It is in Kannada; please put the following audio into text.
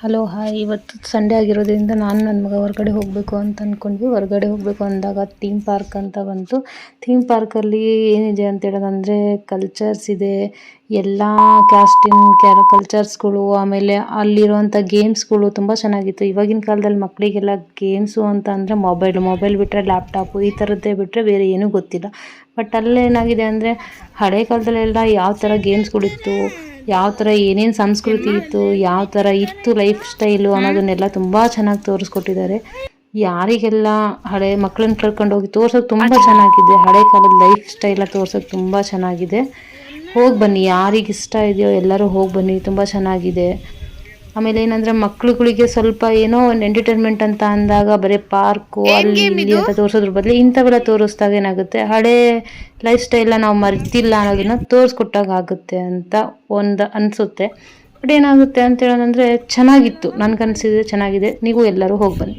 ಹಲೋ ಹಾಯ್, ಇವತ್ತು ಸಂಡೇ ಆಗಿರೋದ್ರಿಂದ ನಾನು ನನ್ನ ಮಗ ಹೊರಗಡೆ ಹೋಗಬೇಕು ಅಂತ ಅಂದ್ಕೊಂಡ್ವಿ. ಹೊರಗಡೆ ಹೋಗಬೇಕು ಅಂದಾಗ ಥೀಮ್ ಪಾರ್ಕ್ ಅಂತ ಬಂತು. ಥೀಮ್ ಪಾರ್ಕಲ್ಲಿ ಏನಿದೆ ಅಂತ ಹೇಳೋದಂದರೆ ಕಲ್ಚರ್ಸ್ ಇದೆ, ಎಲ್ಲ ಕ್ಯಾಸ್ಟಿನ ಕಲ್ಚರ್ಸ್ಗಳು, ಆಮೇಲೆ ಅಲ್ಲಿರುವಂಥ ಗೇಮ್ಸ್ಗಳು ತುಂಬ ಚೆನ್ನಾಗಿತ್ತು. ಇವಾಗಿನ ಕಾಲದಲ್ಲಿ ಮಕ್ಕಳಿಗೆಲ್ಲ ಗೇಮ್ಸು ಅಂತ ಅಂದರೆ ಮೊಬೈಲ್ ಬಿಟ್ಟರೆ ಲ್ಯಾಪ್ಟಾಪು ಈ ಥರದ್ದೇ ಬಿಟ್ಟರೆ ಬೇರೆ ಏನೂ ಗೊತ್ತಿಲ್ಲ. ಬಟ್ ಅಲ್ಲೇನಾಗಿದೆ ಅಂದರೆ ಹಳೆ ಕಾಲದಲ್ಲೆಲ್ಲ ಯಾವ ಥರ ಗೇಮ್ಸ್ಗಳಿತ್ತು, ಯಾವ ಥರ ಏನೇನು ಸಂಸ್ಕೃತಿ ಇತ್ತು, ಯಾವ ಥರ ಇತ್ತು ಲೈಫ್ ಸ್ಟೈಲು ಅನ್ನೋದನ್ನೆಲ್ಲ ತುಂಬ ಚೆನ್ನಾಗಿ ತೋರಿಸ್ಕೊಟ್ಟಿದ್ದಾರೆ. ಯಾರಿಗೆಲ್ಲ ಹಳೆ ಮಕ್ಕಳನ್ನ ಕರ್ಕೊಂಡು ಹೋಗಿ ತೋರ್ಸೋಕೆ ತುಂಬ ಚೆನ್ನಾಗಿದೆ. ಹಳೆ ಕಾಲದ ಲೈಫ್ ಸ್ಟೈಲ ತೋರ್ಸೋಕೆ ತುಂಬ ಚೆನ್ನಾಗಿದೆ. ಹೋಗಿ ಬನ್ನಿ, ಯಾರಿಗೆ ಇಷ್ಟ ಇದೆಯೋ ಎಲ್ಲರೂ ಹೋಗಿ ಬನ್ನಿ, ತುಂಬ ಚೆನ್ನಾಗಿದೆ. ಆಮೇಲೆ ಏನಂದರೆ ಮಕ್ಳುಗಳಿಗೆ ಸ್ವಲ್ಪ ಏನೋ ಒಂದು ಎಂಟರ್ಟೈನ್ಮೆಂಟ್ ಅಂತ ಅಂದಾಗ ಬರೀ ಪಾರ್ಕು ಅಲ್ಲಿ ಇಲ್ಲಿ ಅಂತ ತೋರಿಸೋದ್ರ ಬದಲು ಇಂಥವೆಲ್ಲ ತೋರಿಸ್ದಾಗ ಏನಾಗುತ್ತೆ, ಹಳೆ ಲೈಫ್ ಸ್ಟೈಲ್ನ ನಾವು ಮರ್ತಿಲ್ಲ ಅನ್ನೋದನ್ನ ತೋರಿಸ್ಕೊಟ್ಟಾಗ ಆಗುತ್ತೆ ಅಂತ ಒಂದು ಅನಿಸುತ್ತೆ. ಬಟ್ ಏನಾಗುತ್ತೆ ಅಂತ ಹೇಳೋದಂದರೆ ಚೆನ್ನಾಗಿತ್ತು, ನನಗನ್ಸಿದ್ರೆ ಚೆನ್ನಾಗಿದೆ. ನೀವು ಎಲ್ಲರೂ ಹೋಗಿ ಬನ್ನಿ.